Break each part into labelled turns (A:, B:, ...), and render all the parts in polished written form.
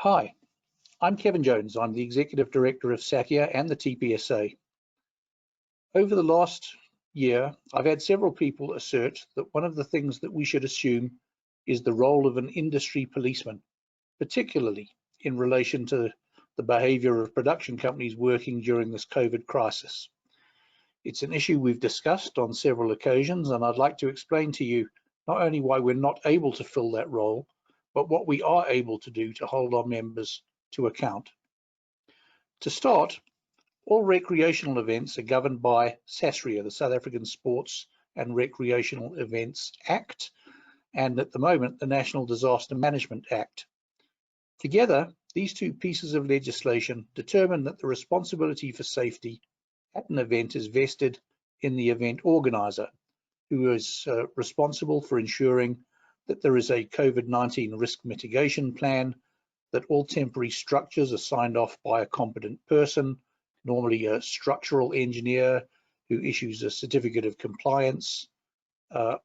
A: Hi, I'm Kevin Jones. I'm the Executive Director of SACIA and the TPSA. Over the last year, I've had several people assert that one of the things that we should assume is the role of an industry policeman, particularly in relation to the behaviour of production companies working during this COVID crisis. It's an issue we've discussed on several occasions, and I'd like to explain to you not only why we're not able to fill that role, but what we are able to do to hold our members to account. To start, all recreational events are governed by SASREA, the South African Sports and Recreational Events Act, and at the moment, the National Disaster Management Act. Together, these two pieces of legislation determine that the responsibility for safety at an event is vested in the event organiser, who is responsible for ensuring that there is a COVID-19 risk mitigation plan, that all temporary structures are signed off by a competent person, normally a structural engineer who issues a certificate of compliance.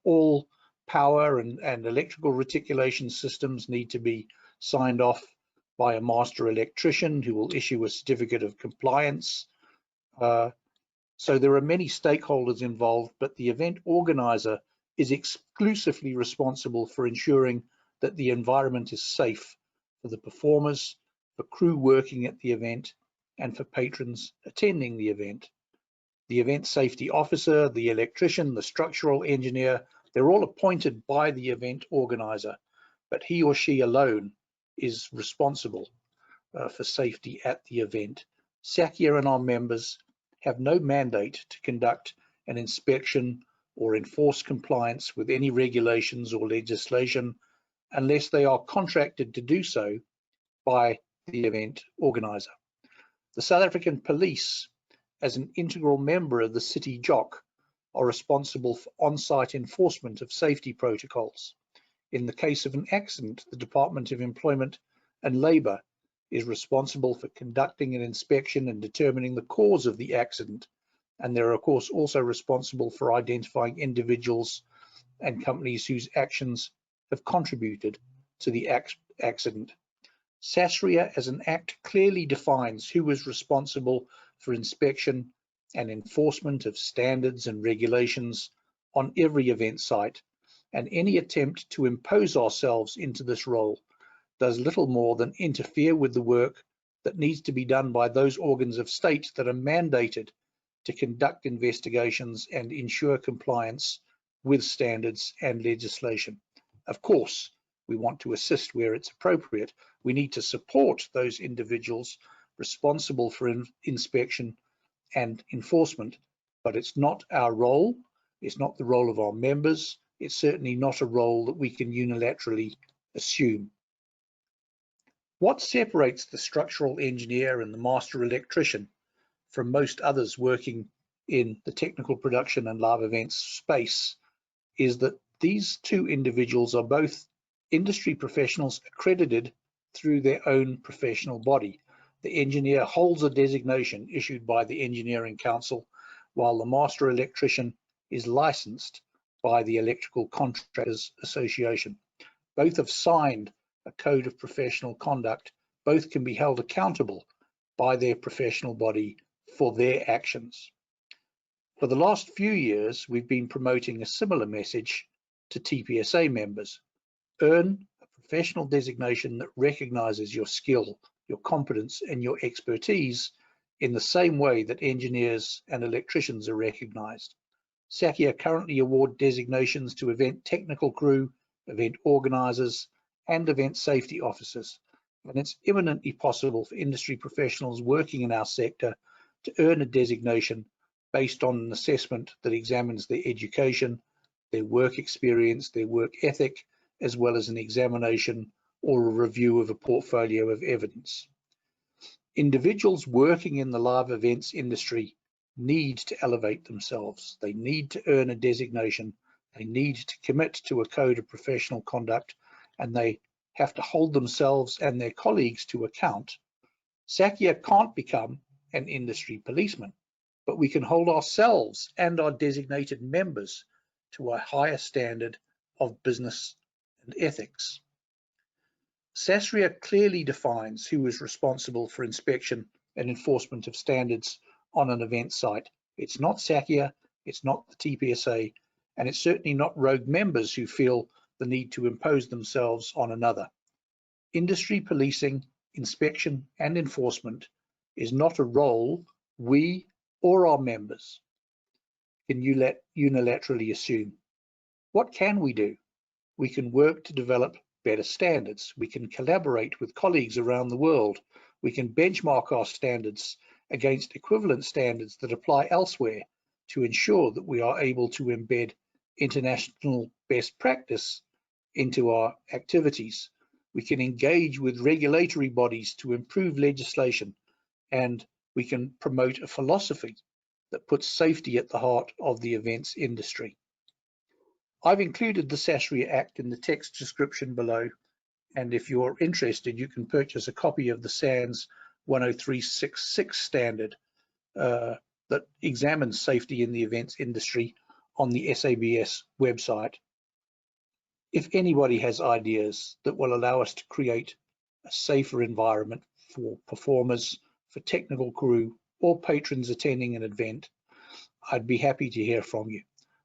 A: All power and electrical reticulation systems need to be signed off by a master electrician who will issue a certificate of compliance. So there are many stakeholders involved, but the event organizer is exclusively responsible for ensuring that the environment is safe for the performers, for crew working at the event, and for patrons attending the event. The event safety officer, the electrician, the structural engineer, they're all appointed by the event organizer, but he or she alone is responsible for safety at the event. SACIA and our members have no mandate to conduct an inspection or enforce compliance with any regulations or legislation unless they are contracted to do so by the event organizer. The South African Police, as an integral member of the City JOC, are responsible for on-site enforcement of safety protocols. In the case of an accident, the Department of Employment and Labour is responsible for conducting an inspection and determining the cause of the accident. And they're of course also responsible for identifying individuals and companies whose actions have contributed to the accident. SASREA as an act clearly defines who is responsible for inspection and enforcement of standards and regulations on every event site, and any attempt to impose ourselves into this role does little more than interfere with the work that needs to be done by those organs of state that are mandated to conduct investigations and ensure compliance with standards and legislation. Of course, we want to assist where it's appropriate. We need to support those individuals responsible for inspection and enforcement, but it's not our role. It's not the role of our members. It's certainly not a role that we can unilaterally assume. What separates the structural engineer and the master electrician from most others working in the technical production and live events space is that these two individuals are both industry professionals accredited through their own professional body. The engineer holds a designation issued by the Engineering Council, while the master electrician is licensed by the Electrical Contractors Association. Both have signed a code of professional conduct. Both can be held accountable by their professional body for their actions. For the last few years, we've been promoting a similar message to TPSA members. Earn a professional designation that recognizes your skill, your competence, and your expertise in the same way that engineers and electricians are recognized. SACIA currently award designations to event technical crew, event organizers, and event safety officers, and it's eminently possible for industry professionals working in our sector to earn a designation based on an assessment that examines their education, their work experience, their work ethic, as well as an examination or a review of a portfolio of evidence. Individuals working in the live events industry need to elevate themselves. They need to earn a designation. They need to commit to a code of professional conduct, and they have to hold themselves and their colleagues to account. SACIA can't become an industry policeman, but we can hold ourselves and our designated members to a higher standard of business and ethics. SASREA clearly defines who is responsible for inspection and enforcement of standards on an event site. It's not SACIA, it's not the TPSA, and it's certainly not rogue members who feel the need to impose themselves on another. Industry policing, inspection, and enforcement is not a role we or our members can unilaterally assume. What can we do? We can work to develop better standards. We can collaborate with colleagues around the world. We can benchmark our standards against equivalent standards that apply elsewhere to ensure that we are able to embed international best practice into our activities. We can engage with regulatory bodies to improve legislation, and we can promote a philosophy that puts safety at the heart of the events industry. I've included the SASREA Act in the text description below, and if you're interested, you can purchase a copy of the SANS 10366 standard that examines safety in the events industry on the SABS website. If anybody has ideas that will allow us to create a safer environment for performers, for technical crew, or patrons attending an event, I'd be happy to hear from you.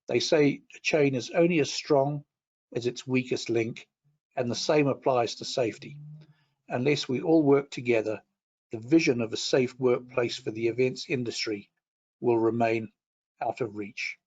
A: They say a chain is only as strong as its weakest link, and the same applies to safety. Unless we all work together, the vision of a safe workplace for the events industry will remain out of reach.